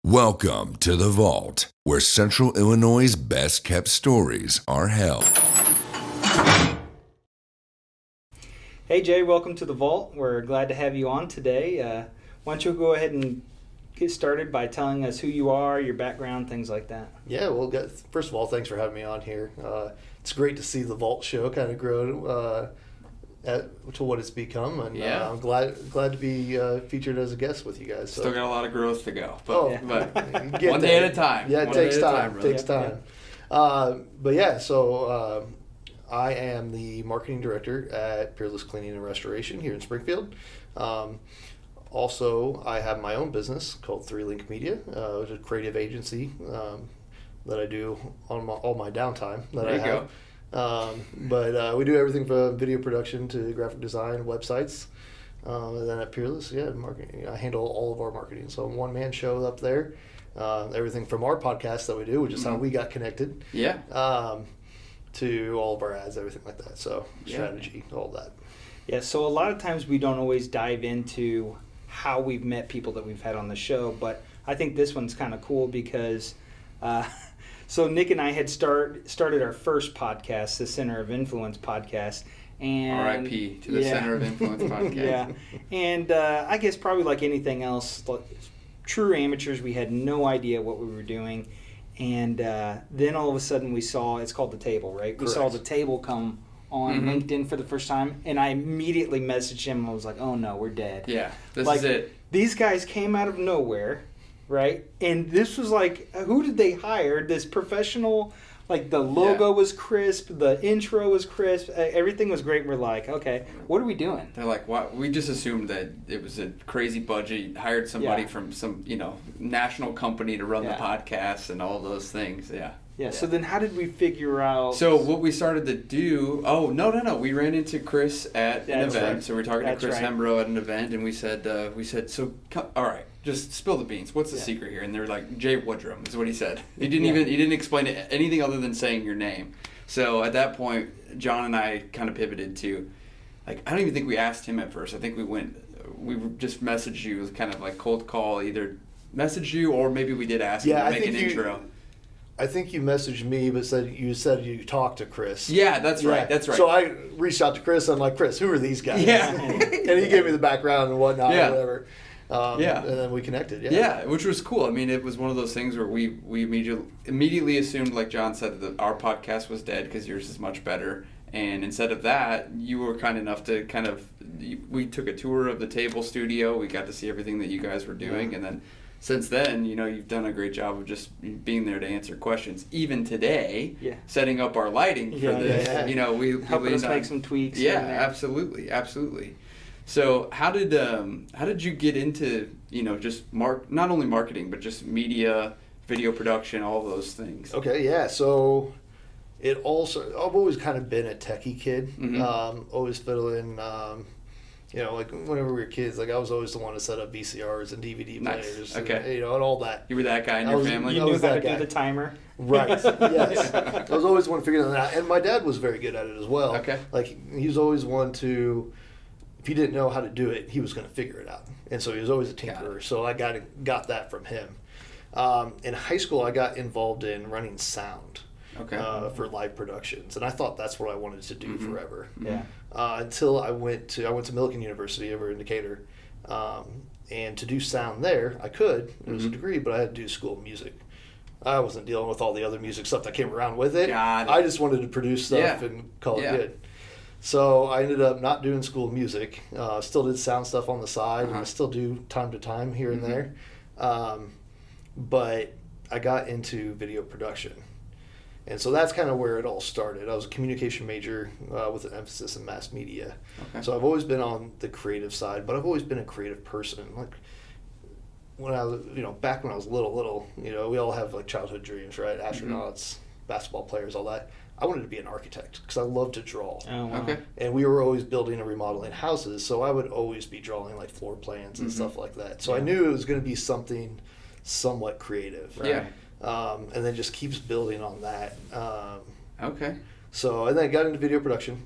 Welcome to the Vault, where Central Illinois' best kept stories are held. Hey Jay, welcome to the Vault. We're glad to have you on today. Why don't you go ahead and get started by telling us who you are, your background, things like that. Yeah, well, first of all, thanks for having me on here. It's great to see the Vault show kind of grow to what it's become, and I'm glad to be featured as a guest with you guys. So. Still got a lot of growth to go, but but one day at a time. Yeah, it takes time. But yeah, so I am the marketing director at Peerless Cleaning and Restoration here in Springfield. Also, I have my own business called 3Link Media, which is a creative agency that I do on all my downtime that I have. But we do everything from video production to graphic design, websites. And then at Peerless, marketing. I handle all of our marketing. So I'm one-man show up there. Everything from our podcast that we do, which is how we got connected. Yeah. To all of our ads, everything like that. So strategy, all that. Yeah, so a lot of times we don't always dive into how we've met people that we've had on the show, but I think this one's kind of cool because so Nick and I had started our first podcast, the Center of Influence podcast. And R.I.P. to the Center of Influence podcast. Yeah, and I guess probably like anything else, like true amateurs, we had no idea what we were doing. And then all of a sudden we saw, it's called The Table, right? We saw The Table come on LinkedIn for the first time, and I immediately messaged him. I was like, oh no, we're dead. Yeah, this is it. These guys came out of nowhere, right? And this was like, who did they hire? This professional, like the logo was crisp, the intro was crisp, everything was great. We're like, okay, what are we doing? They're like, what? We just assumed that it was a crazy budget, hired somebody from some, national company to run the podcast and all those things. Yeah, so then how did we figure out... So what we started to do... Oh, no. We ran into Chris at an event. Right. So we were talking to Chris Hembrow at an event, and we said, all right, just spill the beans. What's the secret here? And they were like, Jay Woodrum is what he said. He didn't explain anything other than saying your name. So at that point, John and I kind of pivoted to... I don't even think we asked him at first. I think we just messaged you, kind of like cold call, either messaged you or maybe we did ask him to make an intro. I think you messaged me, but you said you talked to Chris. Yeah, that's right. That's right. So I reached out to Chris. I'm like, Chris, who are these guys? Yeah. And he gave me the background and whatnot, or whatever. And then we connected. Yeah, which was cool. I mean, it was one of those things where we immediately assumed, like John said, that our podcast was dead because yours is much better. And instead of that, you were kind enough to we took a tour of the Table studio. We got to see everything that you guys were doing, and then. Since then, you've done a great job of just being there to answer questions. Even today, setting up our lighting for this, we helping us make some tweaks. Yeah, absolutely. So how did you get into just not only marketing but just media, video production, all those things? Okay, yeah. So I've always kind of been a techie kid. Always fiddling. Like whenever we were kids, like I was always the one to set up VCRs and DVD players, and all that. You were that guy in your family? You knew how to do the timer? Right, yes. I was always one to figure that out. And my dad was very good at it as well. Okay. Like he was always one to, if he didn't know how to do it, he was going to figure it out. And so he was always a tinkerer. So I got that from him. In high school, I got involved in running sound. For live productions, and I thought that's what I wanted to do forever. Yeah. Until I went to Millikan University over in Decatur, and to do sound there, I could. It was a degree, but I had to do school of music. I wasn't dealing with all the other music stuff that came around with it. I just wanted to produce stuff and call it good. So I ended up not doing school of music. Still did sound stuff on the side, and I still do time to time here and there. But I got into video production. And so that's kind of where it all started. I was a communication major with an emphasis in mass media. Okay. So I've always been on the creative side, but I've always been a creative person. Like when I was, back when I was little, we all have like childhood dreams, right? Astronauts, basketball players, all that. I wanted to be an architect because I love to draw. Oh, wow. Okay. And we were always building and remodeling houses, so I would always be drawing like floor plans and stuff like that. So I knew it was going to be something somewhat creative. Right? Yeah. And then just keeps building on that. Okay. So, and then I got into video production.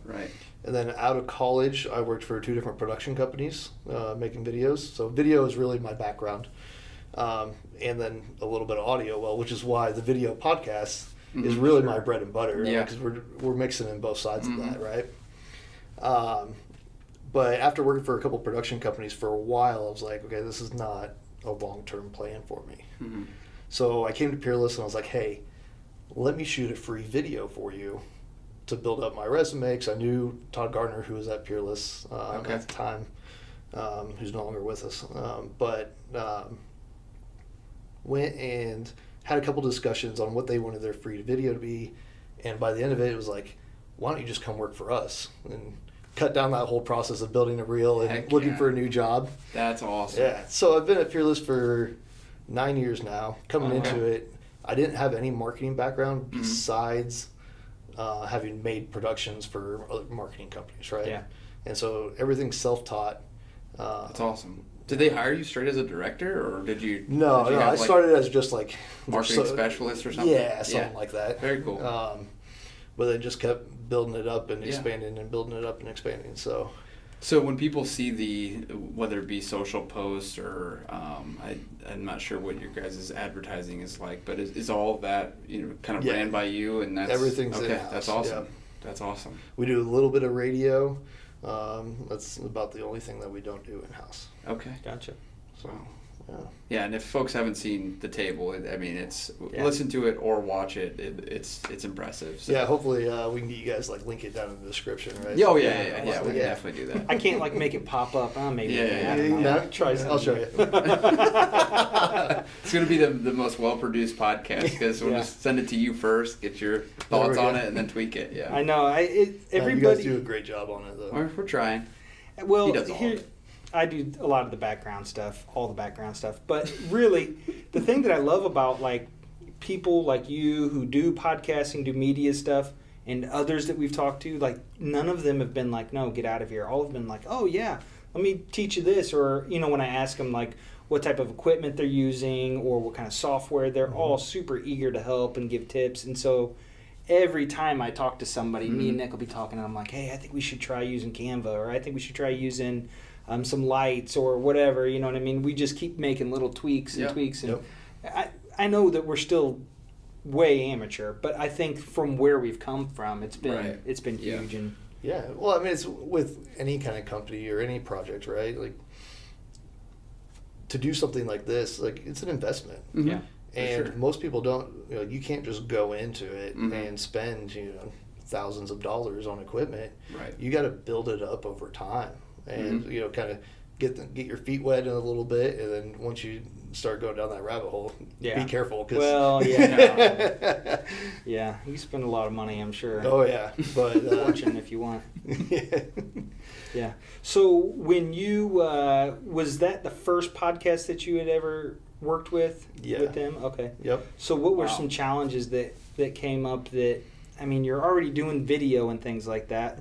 Right. And then out of college, I worked for 2 different production companies making videos. So video is really my background. and then a little bit of audio, which is why the video podcast is really my bread and butter, because we're mixing in both sides of that, right? But after working for a couple production companies for a while, I was like, okay, this is not a long-term plan for me. So I came to Peerless and I was like, hey, let me shoot a free video for you to build up my resume, because I knew Todd Gardner, who was at Peerless at the time, who's no longer with us. But went and had a couple discussions on what they wanted their free video to be. And by the end of it, it was like, why don't you just come work for us? And cut down that whole process of building a reel and looking for a new job. That's awesome. Yeah. So I've been at Peerless for 9 years now. Coming into it, I didn't have any marketing background besides having made productions for other marketing companies, right? Yeah. And so everything's self-taught. That's awesome. Did they hire you straight as a director, or did you? No, I started as just like marketing specialist or something. Yeah, something like that. Very cool. But they just kept building it up and expanding and building it up and expanding. So when people see whether it be social posts or I'm not sure what your guys' advertising is like, but is all that kind of ran by you, and that's everything's okay. in-house. That's awesome. Yeah. That's awesome. We do a little bit of radio. That's about the only thing that we don't do in-house. Okay. Gotcha. So, yeah, and if folks haven't seen the table, listen to it or watch it. It's impressive. So. Yeah, hopefully we can get you guys link it down in the description, right? Yeah, we can definitely do that. I can't make it pop up. Maybe. Try. I'll show you. It's going to be the most well-produced podcast, because we'll just send it to you first, get your thoughts on it, and then tweak it. Yeah. I know. Everybody. You guys do a great job on it, though. We're trying. Well, he does all of it. I do a lot of the background stuff, all the background stuff. But really, the thing that I love about people like you who do podcasting, do media stuff, and others that we've talked to, none of them have been like, no, get out of here. All have been like, oh yeah, let me teach you this. Or when I ask them what type of equipment they're using or what kind of software, they're all super eager to help and give tips. And so every time I talk to somebody, me and Nick will be talking, and I'm like, hey, I think we should try using Canva, or I think we should try using some lights or whatever, you know what I mean? We just keep making little tweaks and tweaks. And I know that we're still way amateur, but I think from where we've come from, it's been huge. And well, I mean, it's with any kind of company or any project, right? To do something like this, it's an investment. Yeah. And most people don't, you can't just go into it and spend, thousands of dollars on equipment. Right. You got to build it up over time. And kind of get your feet wet in a little bit, and then once you start going down that rabbit hole, be careful. Yeah, you spend a lot of money, I'm sure. Oh yeah, but fortune if you want. Yeah. So when you was that the first podcast that you had ever worked with them? Okay. Yep. So what were some challenges that came up? You're already doing video and things like that.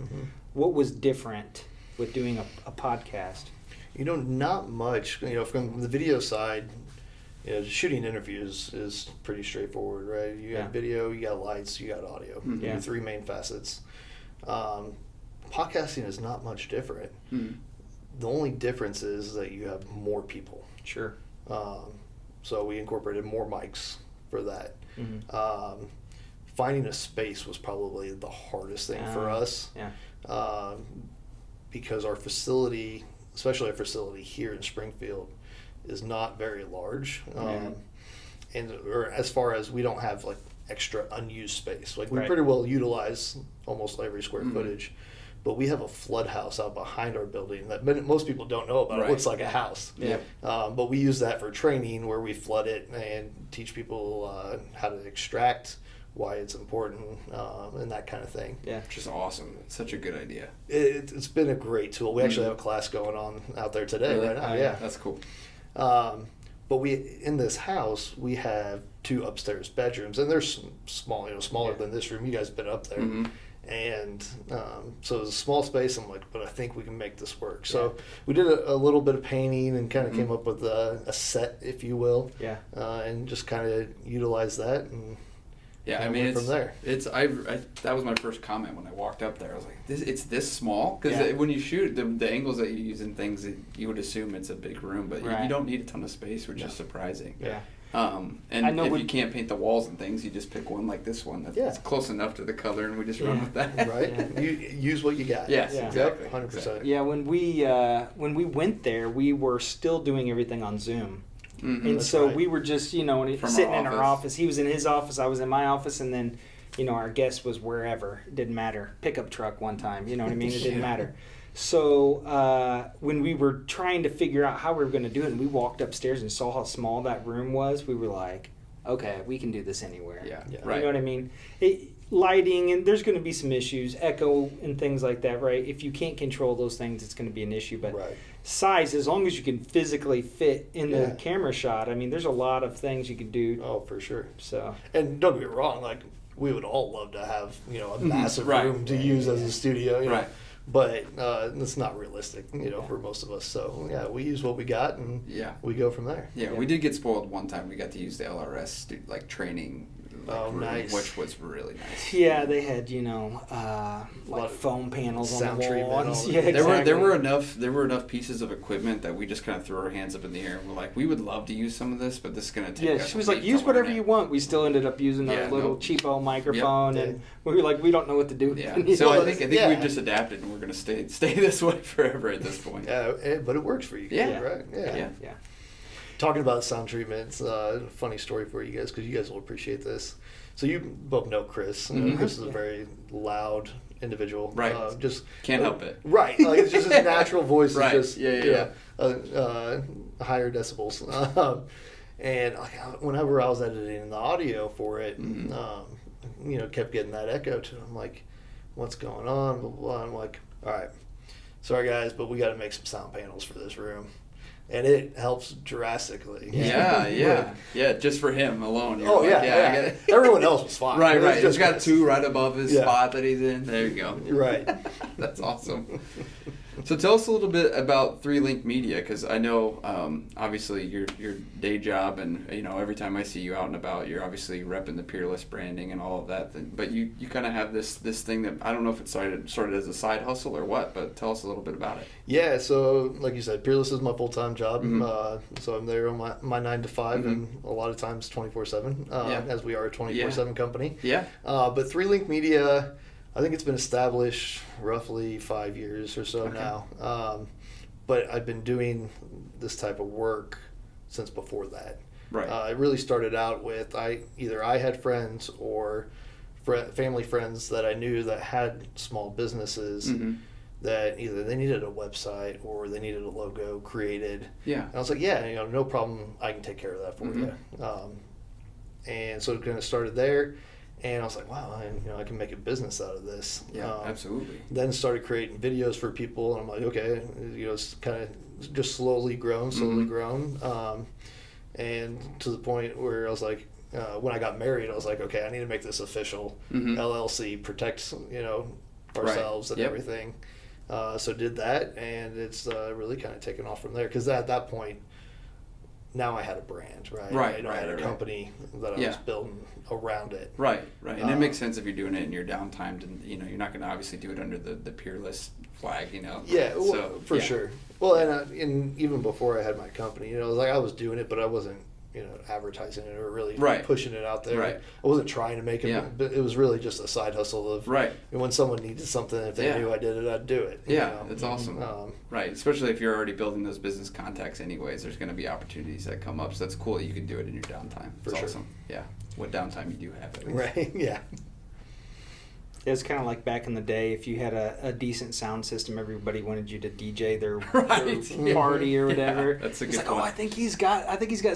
What was different with doing a podcast? Not much. From the video side, shooting interviews is pretty straightforward, right? You got video, you got lights, you got audio. Your three main facets. Podcasting is not much different. The only difference is that you have more people. Sure. So we incorporated more mics for that. Finding a space was probably the hardest thing for us. Yeah. Because our facility, especially our facility here in Springfield, is not very large. Or as far as we don't have extra unused space. We pretty well utilize almost every square footage. But we have a flood house out behind our building that most people don't know about. It looks like a house. Yeah. But we use that for training, where we flood it and teach people how to extract, why it's important, and that kind of thing. Yeah. Which is awesome. It's such a good idea. It's been a great tool. We actually have a class going on out there today right now. Yeah. That's cool. But in this house, we have 2 upstairs bedrooms, and they're small, smaller than this room. You guys have been up there. And so it was a small space. I'm like, but I think we can make this work. So we did a little bit of painting and kind of came up with a set, if you will. Yeah. And just kind of utilized that, and Yeah, and I mean, from there. That was my first comment when I walked up there. I was like, it's this small? Because when you shoot, the angles that you use and things, you would assume it's a big room, but you don't need a ton of space, which is surprising. Yeah. And if you can't paint the walls and things, you just pick one like this one that's close enough to the color, and we just run with that. Right. Yeah. You use what you got. Yes, exactly. 100%. Exactly. Yeah, when we went there, we were still doing everything on Zoom. Mm-hmm. And so we were just, sitting in our office. He was in his office, I was in my office, and then, our guest was wherever. It didn't matter. Pickup truck one time, you know what I mean? It didn't matter. So when we were trying to figure out how we were going to do it, and we walked upstairs and saw how small that room was, we were like, okay, we can do this anywhere. Yeah. You know what I mean? Lighting, and there's going to be some issues, echo and things like that, right? If you can't control those things, it's going to be an issue. But size, as long as you can physically fit in the camera shot, I mean, there's a lot of things you can do. Oh, for sure. So, and don't get me wrong, like, we would all love to have, a massive room to use as a studio, know. But it's not realistic, for most of us. So, we use what we got, and we go from there. Yeah, we did get spoiled one time. We got to use the LRS training room, nice. Which was really nice. Yeah, they had, foam panels on the wall. Yeah, exactly. There were enough pieces of equipment that we just kind of threw our hands up in the air and we're like, we would love to use some of this, but this is going to take us. Yeah, she was like, use whatever you want. We still ended up using a little cheapo microphone, and we were like, we don't know what to do. Yeah. So I think we've just adapted, and we're going to stay this way forever at this point. Yeah, but it works for you guys, right? Yeah. Talking about sound treatments, funny story for you guys, because you guys will appreciate this. So you both know Chris. Chris is a very loud individual. Right. Can't help it. Right. Like, it's just his natural voice right. is just higher decibels. And whenever I was editing the audio for it, kept getting that echo to him. I'm like, what's going on? Blah, blah, blah. I'm like, all right, sorry guys, but we got to make some sound panels for this room. And it helps drastically. Yeah. Just for him alone. Yeah. Everyone else was fine. Right. He's got two right above his spot that he's in. There you go. Right. That's awesome. So tell us a little bit about 3Link Media, because I know obviously your day job, and every time I see you out and about, you're obviously repping the Peerless branding and all of that thing. But you kind of have this thing that I don't know if it started as a side hustle or what, but tell us a little bit about it. Yeah, so like you said, Peerless is my full-time job. So I'm there on my 9 to 5, and a lot of times 24/7, as we are a 24/7 company. Yeah. But 3Link Media, I think it's been established roughly 5 years or so now. But I've been doing this type of work since before that. Right. It really started out with either I had friends or family friends that I knew that had small businesses that either they needed a website or they needed a logo created. Yeah. And I was like, no problem. I can take care of that for you. And so it kind of started there. And I was like, wow, I can make a business out of this. Yeah, absolutely. Then started creating videos for people, and I'm like, okay, it's kind of just slowly grown. And to the point where I was like, when I got married, I was like, okay, I need to make this official LLC, protect, ourselves and everything. So did that, and it's really kind of taken off from there. Because at that point, now I had a brand, right? I had a company that I was building around it. Right. And it makes sense if you're doing it in your downtime, and you're not going to obviously do it under the Peerless flag, Yeah, for sure. Well, and even before I had my company, I was doing it, but I wasn't, advertising it or really pushing it out there. Right. I wasn't trying to make it, but it was really just a side hustle of, and when someone needed something, if they knew I did it, I'd do it. Yeah, that's awesome. Right, especially if you're already building those business contacts anyways, there's going to be opportunities that come up, so that's cool that you can do it in your downtime. It's awesome. Yeah, what downtime you do have at least. Right, yeah. It was kind of like back in the day, if you had a decent sound system, everybody wanted you to DJ their party or whatever. That's a good point. point. I think he's got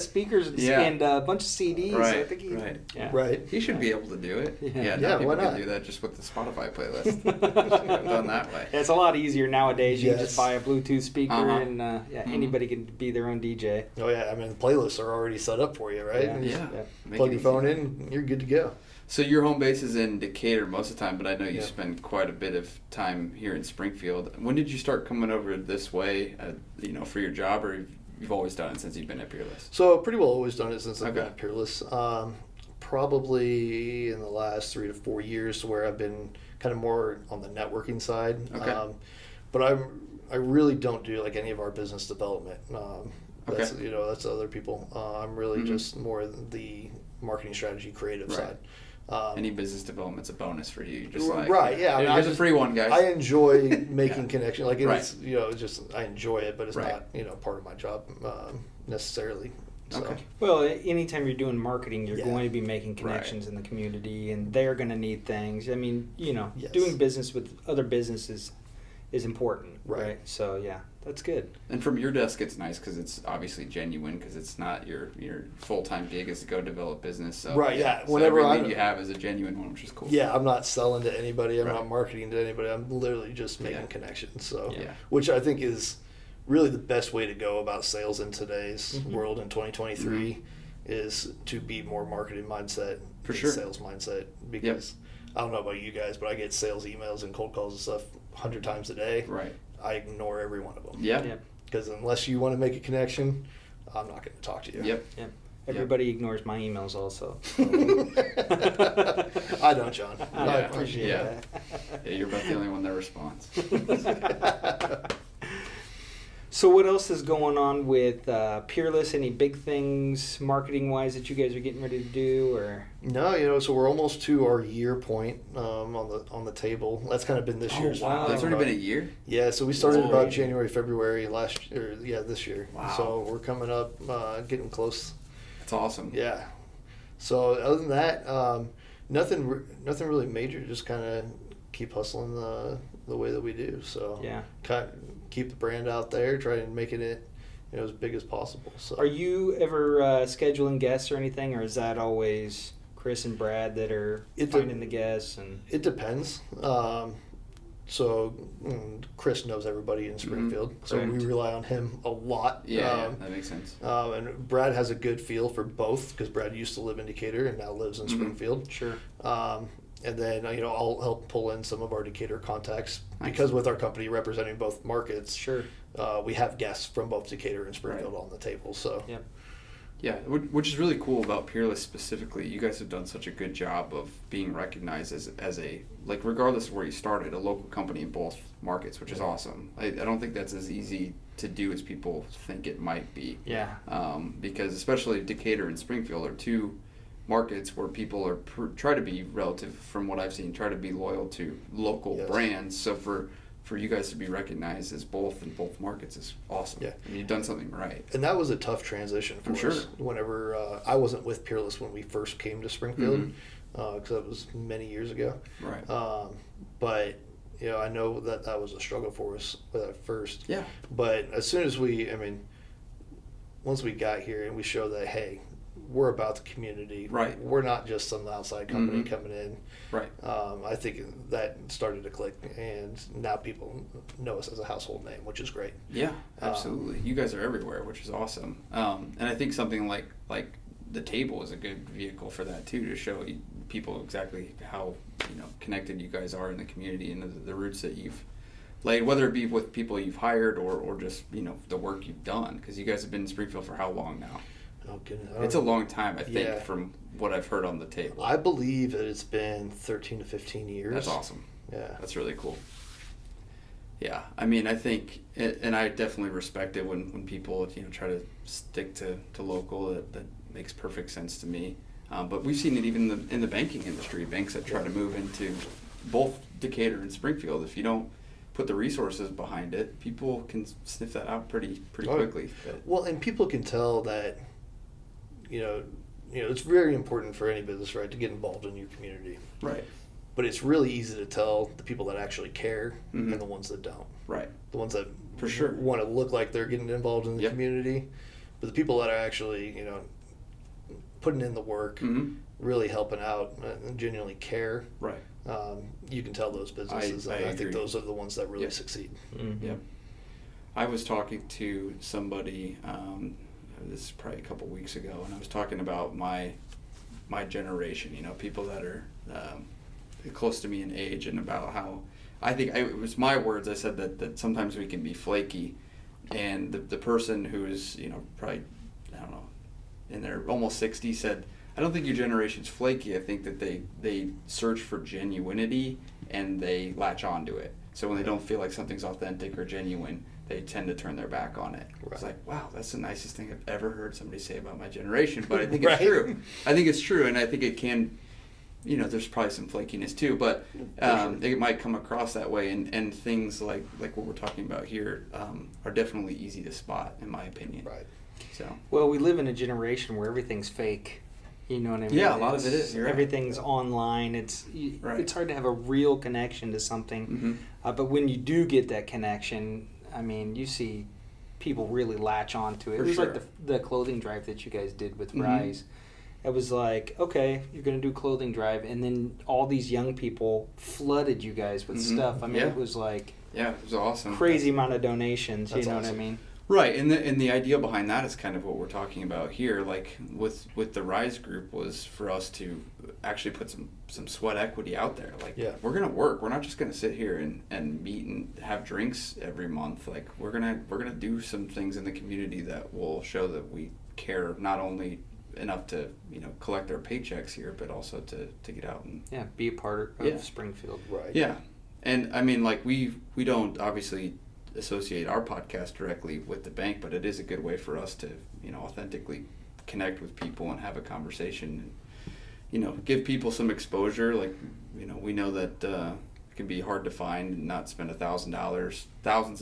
speakers and a bunch of CDs. Right. I think Right. He should be able to do it. Yeah, people why not? can do that just with the Spotify playlist. Done that way. Yeah, it's a lot easier nowadays. You just buy a Bluetooth speaker and anybody can be their own DJ. Oh yeah, I mean the playlists are already set up for you, right? Yeah. Plug your phone in, you're good to go. So your home base is in Decatur most of the time, but I know you spend quite a bit of time here in Springfield. When did you start coming over this way, for your job, or you've always done it since you've been at Peerless? So pretty well always done it since I've been at Peerless. probably in the last 3 to 4 years, where I've been kind of more on the networking side. Okay. But I really don't do like any of our business development. That's that's other people. I'm really just more the marketing strategy, creative side. Any business development's a bonus for you. Just like right, yeah. Here's a free one, guys. I enjoy making connections. Like Right. it's just I enjoy it, but it's not part of my job necessarily. So. Okay. Well, anytime you're doing marketing, you're Yeah. going to be making connections in the community, and they're going to need things. I mean, Yes. doing business with other businesses is important, Right. right? So yeah, that's good. And from your desk, it's nice because it's obviously genuine, because it's not your full-time gig is to go develop business. So, Right, yeah. So Whenever every lead you have is a genuine one, which is cool. Yeah, I'm not selling to anybody. I'm Right. not marketing to anybody. I'm literally just making Yeah. connections. So, Yeah. which I think is really the best way to go about sales in today's world in 2023 is to be more marketing mindset For than sure. sales mindset. Because I don't know about you guys, but I get sales emails and cold calls and stuff 100 times a day. Right. I ignore every one of them. Yeah. Yep. Because unless you want to make a connection, I'm not going to talk to you. Yep. Yep. Everybody ignores my emails also. I don't, John. I I Yeah. appreciate Yeah. that. Yeah, you're about the only one that responds. So what else is going on with Peerless? Any big things marketing-wise that you guys are getting ready to do, or? No, so we're almost to our year point on the table. That's kind of been this year's. wow. That's already been a year? Yeah, so we started Whoa. about January, February this year. Wow. So we're coming up, getting close. That's awesome. Yeah. So other than that, nothing really major. Just kind of keep hustling the way that we do. So Yeah. keep the brand out there, try and make it as big as possible. So Are you ever scheduling guests or anything, or is that always Chris and Brad that are finding the guests? And It depends. So Chris knows everybody in Springfield, so Right. we rely on him a lot. Yeah, that makes sense. And Brad has a good feel for both because Brad used to live in Decatur and now lives in Springfield. Sure. And then I'll help pull in some of our Decatur contacts Nice. because with our company representing both markets, Sure. we have guests from both Decatur and Springfield on the table. So Yep. Yeah, which is really cool about Peerless specifically. You guys have done such a good job of being recognized as a, like, regardless of where you started, a local company in both markets, which is awesome. I don't think that's as easy to do as people think it might be. Yeah. Because especially Decatur and Springfield are two markets where people are try to be relative, from what I've seen, try to be loyal to local Yes. brands. So for you guys to be recognized as both in both markets is awesome. Yeah. I mean, you've done something right. And that was a tough transition for I'm us. sure. Whenever I wasn't with Peerless when we first came to Springfield, because that was many years ago. Right. But I know that was a struggle for us at first. Yeah. But as soon as once we got here and we showed that, hey, we're about the community. Right. We're not just some outside company coming in. Right. I think that started to click, and now people know us as a household name, which is great. Yeah, absolutely. You guys are everywhere, which is awesome. And I think something like the table is a good vehicle for that too, to show people exactly how connected you guys are in the community and the roots that you've laid, whether it be with people you've hired or just the work you've done. Because you guys have been in Springfield for how long now? Oh, goodness. It's a long time, I think, Yeah. from what I've heard on the table. I believe that it's been 13 to 15 years. That's awesome. Yeah. That's really cool. Yeah, I mean, I think, and I definitely respect it when people try to stick to local. That makes perfect sense to me. But we've seen it even in the banking industry. Banks that try to move into both Decatur and Springfield. If you don't put the resources behind it, people can sniff that out pretty quickly. Well, and people can tell that, it's very important for any business, right, to get involved in your community. Right. But it's really easy to tell the people that actually care and the ones that don't. Right. The ones that For sure want to look like they're getting involved in the community, but the people that are actually, putting in the work, really helping out, and genuinely care. Right. You can tell those businesses. I I think agree. those are the ones that really succeed. Yep. I was talking to somebody, this is probably a couple weeks ago, and I was talking about my generation, people that are close to me in age, and about how it was my words. I said that sometimes we can be flaky, and the person who's probably, I don't know, in their almost 60 said, I don't think your generation's flaky. I think that they search for genuinity and they latch onto it. So when they don't feel like something's authentic or genuine, they tend to turn their back on it. Right. It's like, wow, that's the nicest thing I've ever heard somebody say about my generation. But I think it's true. I think it's true, and I think it can, there's probably some flakiness too, but it might come across that way. And things like what we're talking about here are definitely easy to spot, in my opinion. Right. So. Well, we live in a generation where everything's fake. You know what I mean? Yeah, a lot of it is. Everything's online. It's hard to have a real connection to something. But when you do get that connection, I mean, you see people really latch onto it. It was like the clothing drive that you guys did with Rise. It was like, okay, you're going to do clothing drive, and then all these young people flooded you guys with stuff. I mean, it was like... Yeah, it was awesome. Crazy amount of donations, That's what awesome. I mean? Right, and the idea behind that is kind of what we're talking about here. Like with the Rise group was for us to actually put some sweat equity out there. Like we're gonna work. We're not just gonna sit here and meet and have drinks every month. Like we're gonna do some things in the community that will show that we care not only enough to collect our paychecks here, but also to get out and be a part of Springfield. Right. Yeah, and I mean like we don't obviously associate our podcast directly with the bank, but it is a good way for us to authentically connect with people and have a conversation and give people some exposure. Like we know that it can be hard to find and not spend thousands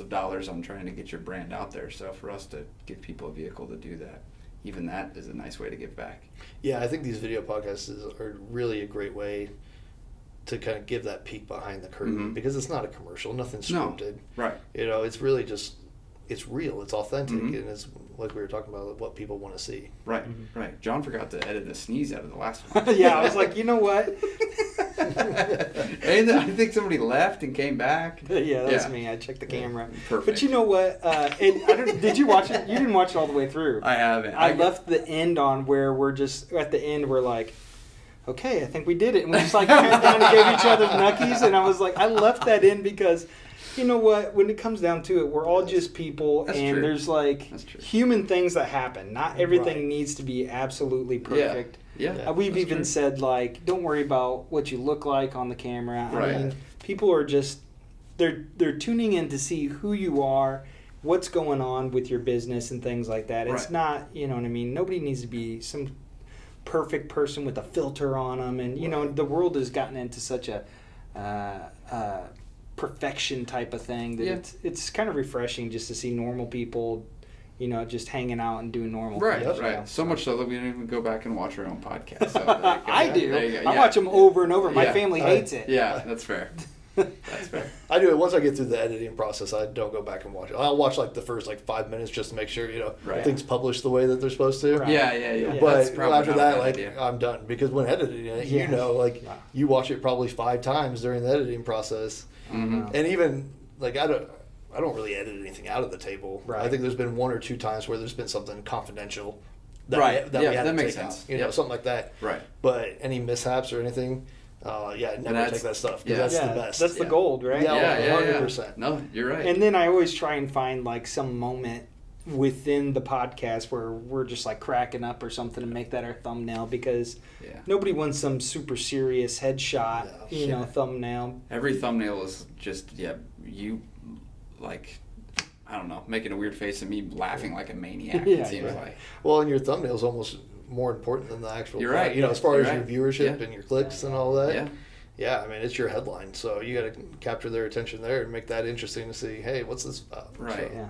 of dollars on trying to get your brand out there. So for us to give people a vehicle to do that, even that is a nice way to give back. Yeah, I think these video podcasts are really a great way to kind of give that peek behind the curtain, because it's not a commercial, nothing's scripted. No, right. It's really just, it's real, it's authentic, and it's like we were talking about, what people want to see. Right, right. John forgot to edit a sneeze out of the last one. Yeah, I was like, you know what? And I think somebody left and came back. Yeah, that's me. I checked the camera. Perfect. But you know what? Did you watch it? You didn't watch it all the way through. I haven't. I left the end on where we're just, at the end, we're like, okay, I think we did it. And we just like turned down and gave each other knuckies. And I was like, I left that in because, you know what, when it comes down to it, we're all just people. That's and true. There's like human things that happen. Not everything needs to be absolutely perfect. Yeah. We've even said like, don't worry about what you look like on the camera. Right. I mean, people are just, they're tuning in to see who you are, what's going on with your business and things like that. It's not, you know what I mean? Nobody needs to be some perfect person with a filter on them, and the world has gotten into such a perfection type of thing that it's kind of refreshing just to see normal people just hanging out and doing normal things. Right. So much so that we don't even go back and watch our own podcast. So I do. I watch them over and over. My family hates it. Yeah, that's fair. That's fair. I do it once I get through the editing process. I don't go back and watch it. I'll watch like the first 5 minutes just to make sure things publish the way that they're supposed to. Right. Yeah. But after that, I'm done, because when editing it, you watch it probably 5 times during the editing process, and even I don't really edit anything out of the table. Right. I think there's been 1 or 2 times where there's been something confidential that we had to makes take sense. out, something like that. Right. But any mishaps or anything. Never take that stuff, because that's the best. That's the gold, right? Yeah, 100%. No, you're right. And then I always try and find some moment within the podcast where we're just cracking up or something and make that our thumbnail, because nobody wants some super serious headshot, thumbnail. Every thumbnail is just you I don't know, making a weird face and me laughing like a maniac. It seems like. Well, and your thumbnail is almost more important than the actual. You're right. As far as your viewership and your clicks and all that. Yeah. Yeah, I mean, it's your headline, so you got to capture their attention there and make that interesting to see. Hey, what's this about? Right. So. Yeah.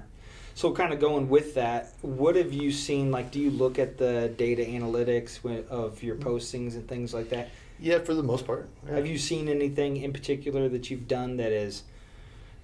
So kind of going with that, what have you seen? Do you look at the data analytics of your postings and things like that? Yeah, for the most part. Yeah. Have you seen anything in particular that you've done that has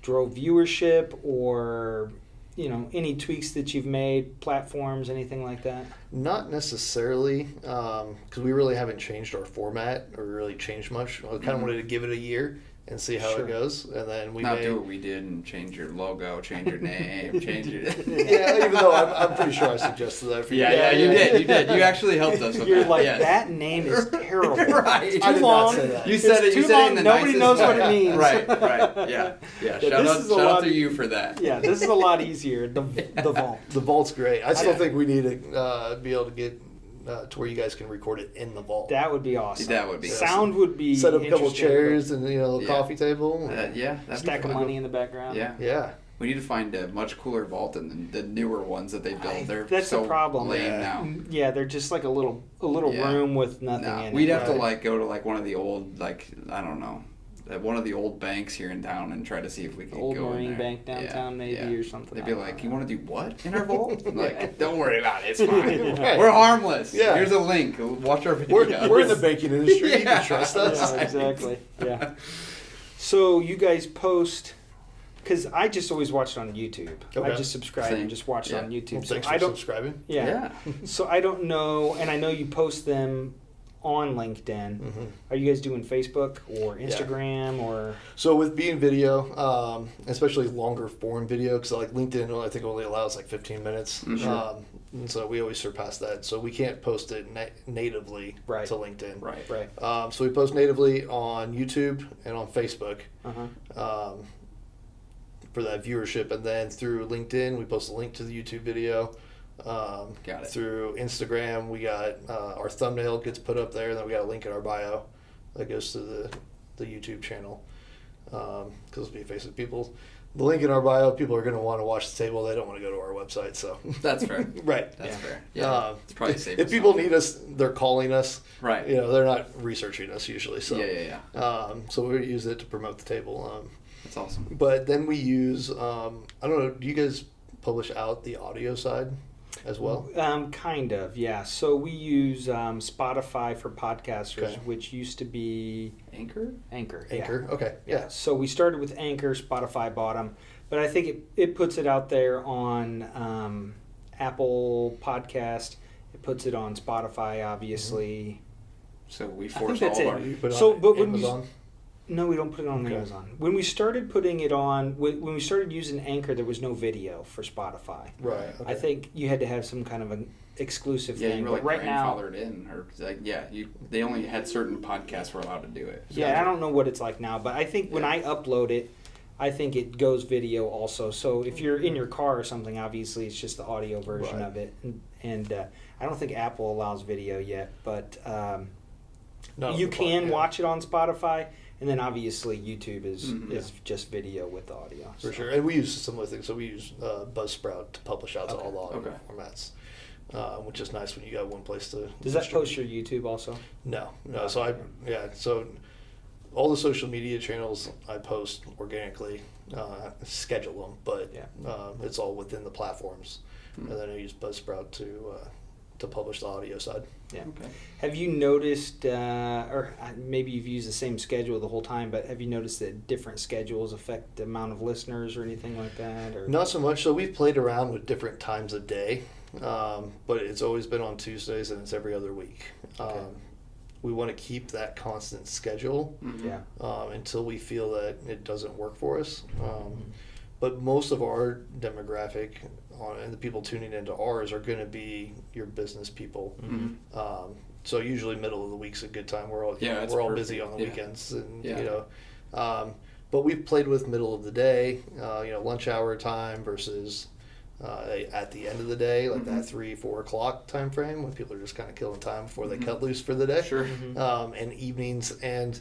drove viewership, or any tweaks that you've made, platforms, anything like that? Not necessarily, because we really haven't changed our format or really changed much. I kind of wanted to give it a year and see how it goes, and then we do what we did and change your logo, change your name, change it. Yeah, even though I'm pretty sure I suggested that for you. Yeah, you did. You actually helped us with You're that. That name is terrible. Right. It's I too did long. not say that. You said it. Too You said long. it in the Nobody nicest knows what way. it means. Right. Yeah. Shout out to you for that. Yeah, this is a lot easier. The vault. The vault's great. I still think we need to be able to get to where you guys can record it in the vault. That would be awesome. That would be sound would be set up a couple interesting, chairs and a coffee table. That'd stack of money in the background. Yeah. We need to find a much cooler vault than the newer ones that they build. That's so the problem. lame now. Yeah, they're just like a little room with nothing in it. We'd have to go to one of the old one of the old banks here in town and try to see if we could old go Marine in there. Bank downtown maybe or something. They'd be like, "You want to do what in our vault?" I'm like, don't worry about it. It's fine. Right. We're harmless. Yeah. Here's a link. Watch our videos. We're in the banking industry. You can trust us. Yeah, exactly. Yeah. So you guys post, because I just always watch it on YouTube. Okay. I just subscribe and just watch it on YouTube. Well, thanks so for subscribing. Yeah. So I don't know, and I know you post them on LinkedIn. Mm-hmm. Are you guys doing Facebook or Instagram or? So with being video, especially longer form video, because like LinkedIn, I think only allows 15 minutes, and so we always surpass that. So we can't post it natively to LinkedIn. Right. So we post natively on YouTube and on Facebook for that viewership, and then through LinkedIn we post a link to the YouTube video. Got it. Through Instagram, we got our thumbnail gets put up there, and then we got a link in our bio that goes to the YouTube channel. Because let's be face it, the link in our bio, people are going to want to watch the table. They don't want to go to our website, so that's fair. Right. That's fair. Yeah. It's probably safe. If people need us, they're calling us. Right. They're not researching us usually. So so we use it to promote the table. That's awesome. But then we use I don't know. Do you guys publish out the audio side as well? Kind of, yeah. So we use Spotify for podcasters, which used to be Anchor. Anchor, okay, yeah. So we started with Anchor. Spotify bought them, but I think it puts it out there on Apple Podcast. It puts it on Spotify, obviously. So we force all our. Amazon? No, we don't put it on Amazon. When we started putting it on, when we started using Anchor, there was no video for Spotify. Right. Okay. I think you had to have some kind of an exclusive thing. Yeah, you were right now, grandfathered in, or they only had certain podcasts were allowed to do it. So I don't know what it's like now, but I think when I upload it, I think it goes video also. So if you're in your car or something, obviously it's just the audio version of it, and I don't think Apple allows video yet, but you can watch it on Spotify. And then obviously YouTube is just video with audio. For sure. And we use similar things. So we use Buzzsprout to publish out to all the audio formats, which is nice when you got one place to. Does that post your YouTube also? No. So so all the social media channels I post organically, schedule them, but it's all within the platforms. And then I use Buzzsprout to publish the audio side. Yeah. Okay. Have you noticed, or maybe you've used the same schedule the whole time, but have you noticed that different schedules affect the amount of listeners or anything like that? Or? Not so much. So we've played around with different times of day, but it's always been on Tuesdays and it's every other week. We want to keep that constant schedule until we feel that it doesn't work for us. But most of our demographic and the people tuning into ours are going to be your business people. So usually middle of the week's a good time. We're all busy on the weekends, and but we've played with middle of the day, lunch hour time versus at the end of the day, like that 3-4 o'clock time frame when people are just kind of killing time before they cut loose for the day. Sure. And evenings. And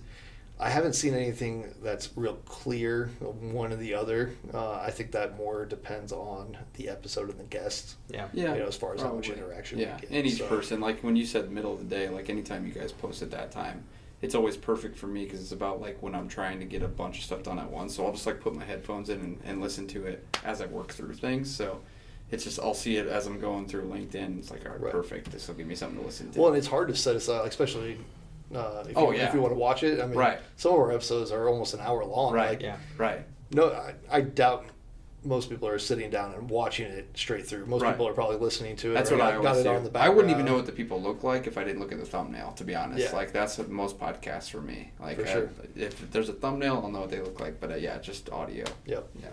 I haven't seen anything that's real clear, one or the other. I think that more depends on the episode and the guest. Yeah. As far as how much interaction we get. And each person, like when you said middle of the day, like anytime you guys post at that time, it's always perfect for me because it's about like when I'm trying to get a bunch of stuff done at once. So I'll just like put my headphones in and listen to it as I work through things. So it's just, I'll see it as I'm going through LinkedIn. It's like, all right, perfect. This will give me something to listen to. Well, and it's hard to set aside, especially if you want to watch it. I mean, some of our episodes are almost an hour long. No, I doubt most people are sitting down and watching it straight through. Most people are probably listening to it. That's what I always do. On the I wouldn't even know what the people look like if I didn't look at the thumbnail, to be honest. Yeah. Like, that's what most podcasts for me. Like, for sure. If there's a thumbnail, I'll know what they look like. But just audio. Yep. Yeah.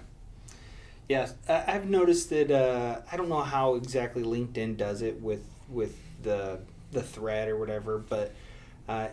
Yes, I've noticed that. I don't know how exactly LinkedIn does it with the thread or whatever, but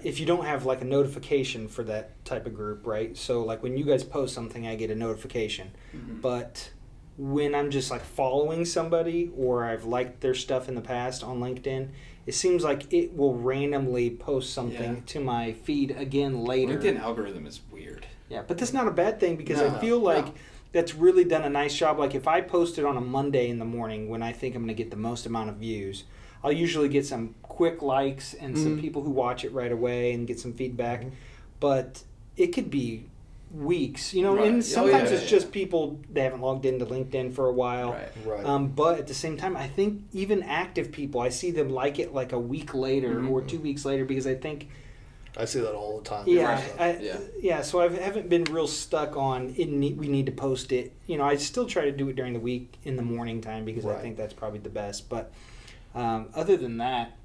if you don't have like a notification for that type of group, right? So like when you guys post something, I get a notification, but when I'm just like following somebody or I've liked their stuff in the past on LinkedIn, it seems like it will randomly post something to my feed again later. LinkedIn algorithm is weird. Yeah, but that's not a bad thing because I feel like that's really done a nice job. Like if I post it on a Monday in the morning when I think I'm going to get the most amount of views, I'll usually get some quick likes and some people who watch it right away and get some feedback. But it could be weeks, and sometimes it's just people, they haven't logged into LinkedIn for a while. Right. But at the same time, I think even active people, I see them like it like a week later or 2 weeks later because I think... I see that all the time. So I haven't been real stuck on we need to post it. I still try to do it during the week in the morning time because I think that's probably the best. But other than that,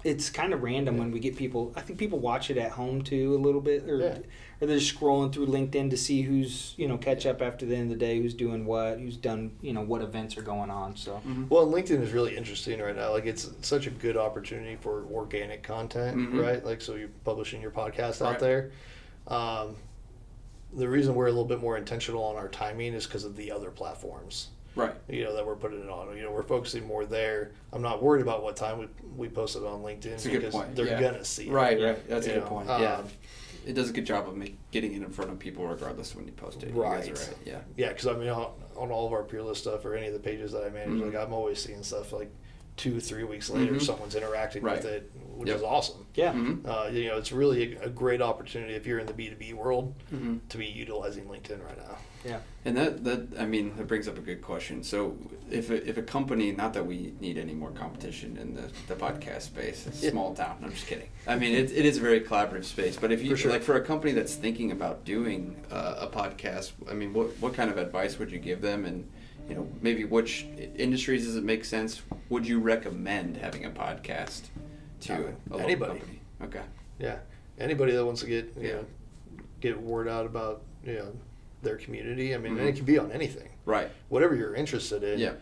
it's kind of random when we get people. I think people watch it at home too a little bit, or they're just scrolling through LinkedIn to see who's catch up after the end of the day, who's doing what, who's done what events are going on. So well, and LinkedIn is really interesting right now. Like it's such a good opportunity for organic content, right? Like so you're publishing your podcast out there. The reason we're a little bit more intentional on our timing is because of the other platforms. Right. That we're putting it on. We're focusing more there. I'm not worried about what time we post it on LinkedIn because they're going to see it. Right. That's a good point. It does a good job of getting it in front of people regardless when you post it. Right. You guys are right. Yeah. Yeah, because on all of our Peerless stuff or any of the pages that I manage, like I'm always seeing stuff like 2-3 weeks later, someone's interacting with it, which is awesome. Yeah. It's really a great opportunity if you're in the B2B world to be utilizing LinkedIn right now. Yeah. And that brings up a good question. So if a company, not that we need any more competition in the podcast space, it's a small town. I'm just kidding. I mean, it is a very collaborative space. But if you for a company that's thinking about doing a podcast, I mean, what kind of advice would you give them? And maybe which industries does it make sense? Would you recommend having a podcast to anybody? Company? Okay. Yeah, anybody that wants to get word out about their community. I mean, and it can be on anything. Right. Whatever you're interested in. Yeah.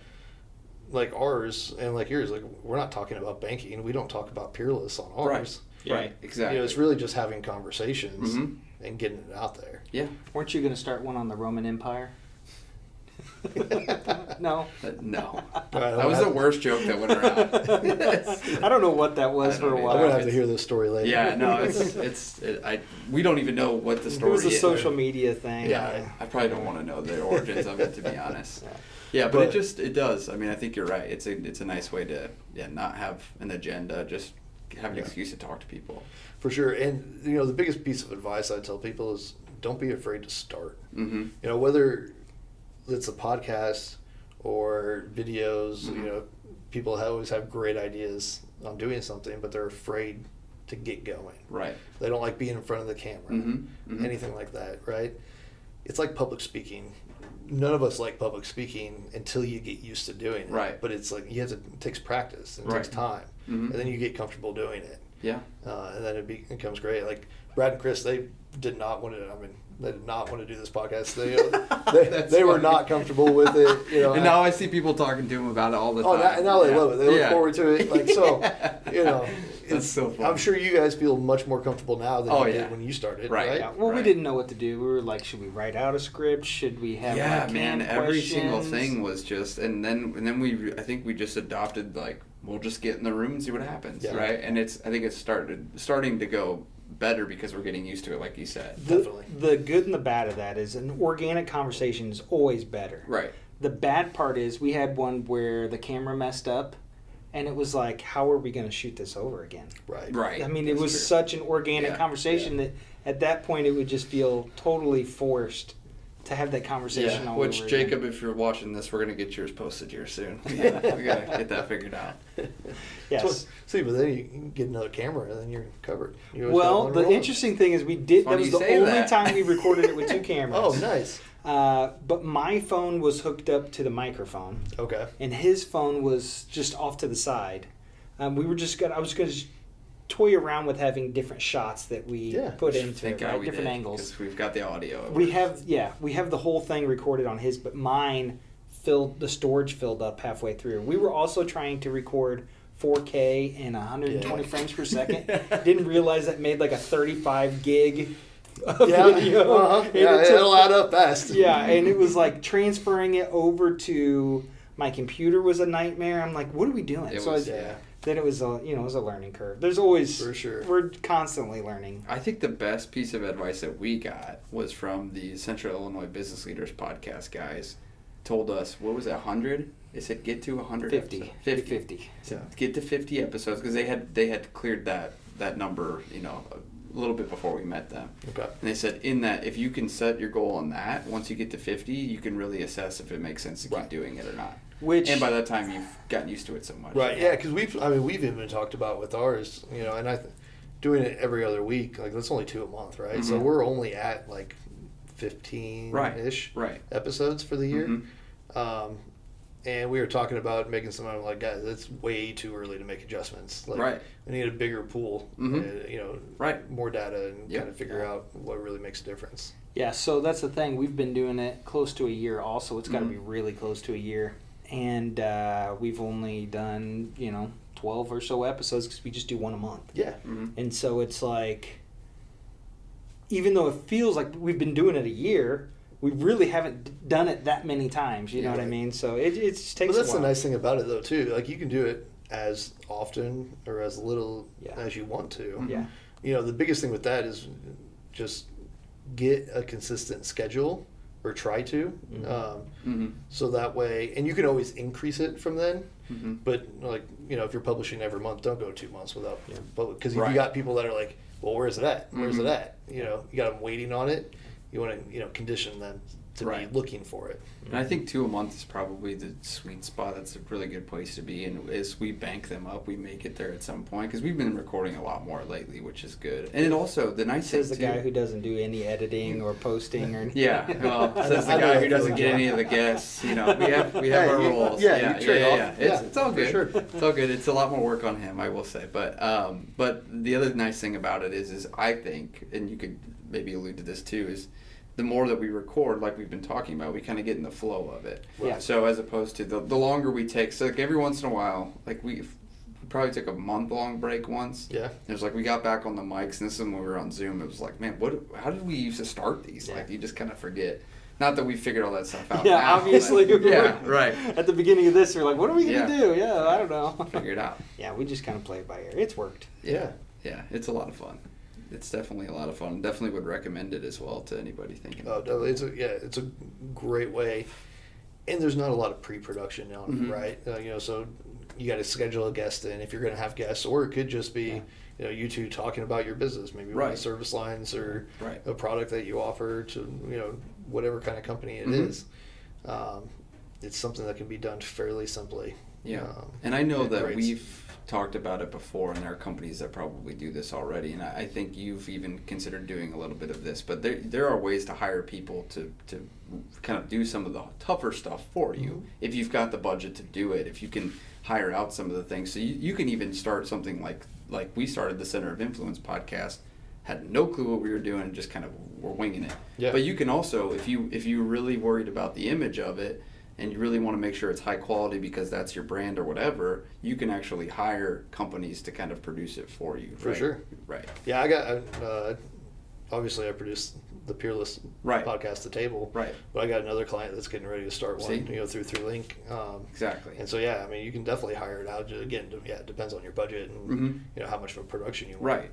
Like ours and like yours, like we're not talking about banking. We don't talk about Peerless on ours. Right. Exactly. It's really just having conversations and getting it out there. Yeah. Weren't you going to start one on the Roman Empire? No. No. That was the worst joke that went around. I don't know what that was for a while. I'm gonna have to hear this story later. Yeah, no, we don't even know what the story is. It was a social media thing. Yeah, I probably don't want to know the origins of it, to be honest. Yeah, but it does. I mean, I think you're right. It's a nice way to not have an agenda, just have an excuse to talk to people. For sure. And the biggest piece of advice I tell people is don't be afraid to start. Whether it's a podcast or videos, people always have great ideas on doing something, but they're afraid to get going. Right. They don't like being in front of the camera, anything like that, right? It's like public speaking. None of us like public speaking until you get used to doing it. Right. But it's like it takes practice, and it takes time, and then you get comfortable doing it. Yeah. And then it becomes great. Like Brad and Chris, they did not want to. I mean, they did not want to do this podcast. They were not comfortable with it. And now I see people talking to them about it all the time. Now they love it. They look forward to it. Like so, That's so fun. I'm sure you guys feel much more comfortable now than you did when you started. Right. Yeah. Well, we didn't know what to do. We were like, should we write out a script? Should we have? Yeah, man. Every single thing was just, and then I think we just adopted like, we'll just get in the room and see what happens, right? And I think it's starting to go better because we're getting used to it, like you said. Definitely. The good and the bad of that is an organic conversation is always better. Right. The bad part is we had one where the camera messed up, and it was like, how are we going to shoot this over again? Right. I mean, it was such an organic conversation that at that point it would just feel totally forced to have that conversation all which over Jacob, again. If you're watching this, we're going to get yours posted here soon. We gotta get that figured out. Yes. But then you can get another camera and then you're covered. Well, the interesting thing is that was the only time we recorded it with two cameras. Oh, nice. But my phone was hooked up to the microphone. Okay. And his phone was just off to the side. I was going to toy around with having different shots that we put into it, right? Different angles. Because we've got the audio. We have the whole thing recorded on his, but mine the storage filled up halfway through. We were also trying to record 4K and 120 frames per second. Didn't realize that made like a 35 gig video. It'll add up fast. Yeah, and it was like transferring it over to my computer was a nightmare. I'm like, what are we doing? then it was a learning curve. There's always, for sure, we're constantly learning. I think the best piece of advice that we got was from the Central Illinois Business Leaders podcast guys. Told us, what was it, 100? They said get to 100 50. 50. So get to 50 episodes, because they had cleared that number, a little bit before we met them. Okay. And they said in that, if you can set your goal on that, once you get to 50, you can really assess if it makes sense to keep doing it or not. And by that time, you've gotten used to it so much. Right. Yeah, because we've even talked about with ours, and doing it every other week. Like that's only 2 a month, right? So we're only at like 15-ish episodes for the year. And we were talking about making some. I'm like, guys, it's way too early to make adjustments. Like, we need a bigger pool, more data, and kind of figure out what really makes a difference. Yeah, so that's the thing. We've been doing it close to a year. Also, it's got to be really close to a year, and we've only done 12 or so episodes because we just do one a month. Yeah, and so it's like, even though it feels like we've been doing it a year, we really haven't done it that many times. You know what I mean? So it just takes a while. But that's the nice thing about it, though, too. Like, you can do it as often or as little as you want to. Yeah. The biggest thing with that is just get a consistent schedule, or try to. So that way, and you can always increase it from then. But, if you're publishing every month, don't go 2 months without. Because if you got people that are like, well, where's it at? Where's it at? You got them waiting on it. You want to, condition them to be looking for it. And I think 2 a month is probably the sweet spot. That's a really good place to be. And as we bank them up, we make it there at some point, because we've been recording a lot more lately, which is good. And it also, the nice thing, says the guy who doesn't do any editing or posting or anything. Yeah, well, says the guy who doesn't get any of the guests. We have our rules. It's all good. Sure. It's all good. It's a lot more work on him, I will say. But the other nice thing about it is I think, and you could maybe allude to this too, is the more that we record, like we've been talking about, we kind of get in the flow of it. Yeah. So as opposed to the longer we take, so like every once in a while, like we probably took a month-long break once. Yeah. It was like we got back on the mics, and this is when we were on Zoom. It was like, man, how did we used to start these? Yeah. Like, you just kind of forget. Not that we figured all that stuff out. Yeah, now, obviously. Right. At the beginning of this, we're like, what are we going to do? Yeah, I don't know. Figure it out. Yeah, we just kind of play it by ear. It's worked. Yeah. Yeah, it's a lot of fun. It's definitely a lot of fun. Definitely would recommend it as well to anybody thinking. Oh, definitely. It's a great way, and there's not a lot of pre-production on it, right? So you got to schedule a guest in if you're going to have guests, or it could just be you two talking about your business, maybe one of the service lines or a product that you offer to whatever kind of company it is. It's something that can be done fairly simply. Yeah, and I know that we've talked about it before, and there are companies that probably do this already, and I think you've even considered doing a little bit of this, but there are ways to hire people to kind of do some of the tougher stuff for you if you've got the budget to do it, if you can hire out some of the things. So you can even start something like we started the Center of Influence podcast, had no clue what we were doing, just kind of were winging it. Yeah. But you can also, if you're really worried about the image of it, and you really want to make sure it's high quality because that's your brand or whatever, you can actually hire companies to kind of produce it for you. For sure. Right. Yeah, I got, obviously I produced the Peerless podcast, The Table. Right. But I got another client that's getting ready to start one, through Link. Exactly. And so, you can definitely hire it out. Again, it depends on your budget and, how much of a production you want.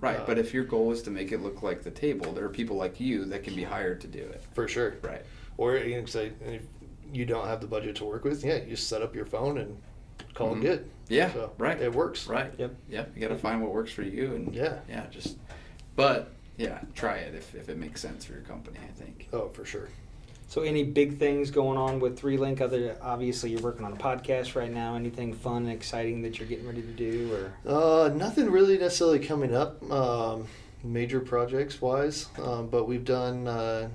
Right. But if your goal is to make it look like The Table, there are people like you that can be hired to do it. For sure. Right. Or you can say, if you don't have the budget to work with, you just set up your phone and call it good. Yeah, so right. It works. Right. Yep. You got to find what works for you, and try it if it makes sense for your company, I think. Oh, for sure. So any big things going on with 3Link? Obviously you're working on a podcast right now. Anything fun and exciting that you're getting ready to do, or? Nothing really necessarily coming up, major projects wise, but we've done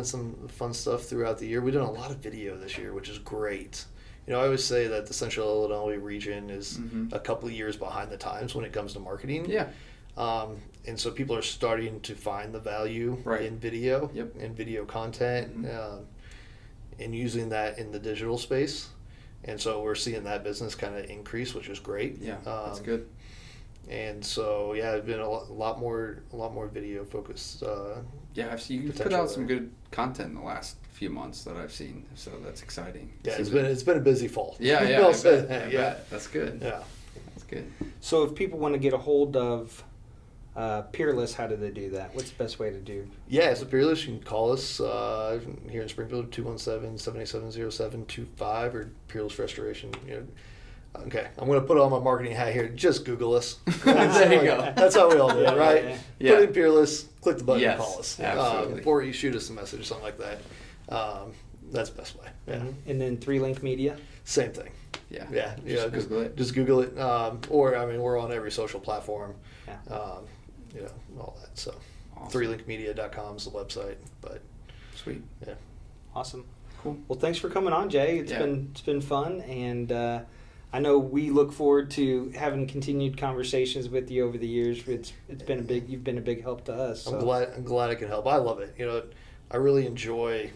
some fun stuff throughout the year. We've done a lot of video this year, which is great. I always say that the Central Illinois region is a couple of years behind the times when it comes to marketing. Yeah. And so people are starting to find the value in video and video content and using that in the digital space. And so we're seeing that business kind of increase, which is great. Yeah, that's good. And so, it's been a lot more video focused. I've seen you put out some good content in the last few months that I've seen, so that's exciting. Yeah, it's been a busy fall. Yeah, I bet. That's good. Yeah. good. So if people want to get a hold of Peerless, how do they do that? What's the best way to do? Yeah, so Peerless, you can call us here in Springfield, 217-787-0725 or Peerless Restoration. Okay, I'm going to put on my marketing hat here. Just Google us. There you go. That's how we all do it, right? Yeah. Put in Peerless, click the button, Yes, and call us. absolutely. Or you shoot us a message or something like that. That's the best way. Yeah. And then 3Link Media? Same thing. Yeah. Yeah. Just Google it. Just Google it. Or, I mean, we're on every social platform. Yeah. All that. So, Awesome. 3linkmedia.com is the website. But, Sweet. yeah. Awesome. Cool. Well, thanks for coming on, Jay. It's been fun, and I know we look forward to having continued conversations with you over the years. You've been a big help to us. So. I'm glad I can help. I love it. I really enjoy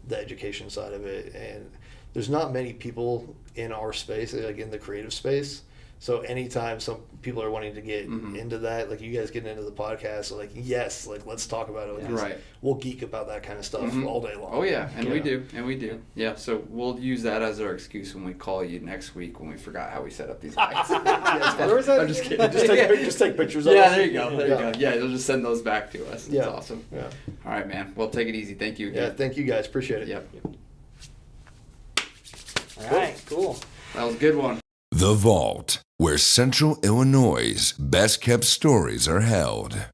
the education side of it, and there's not many people in our space, like in the creative space. So anytime some people are wanting to get into that, like you guys getting into the podcast, like yes, like let's talk about it. Like, Right. We'll geek about that kind of stuff all day long. Oh yeah, and we do. Yeah, so we'll use that as our excuse when we call you next week when we forgot how we set up these lights. Where was that? I'm just kidding. Just take pictures of it. Yeah, there you go. There you go. Yeah, you'll just send those back to us. Yeah. That's awesome. Yeah. All right, man. Well, take it easy. Thank you Yeah, again. thank you guys. Appreciate it. Yep. All right, cool. That was a good one. The Vault, where Central Illinois' best kept stories are held.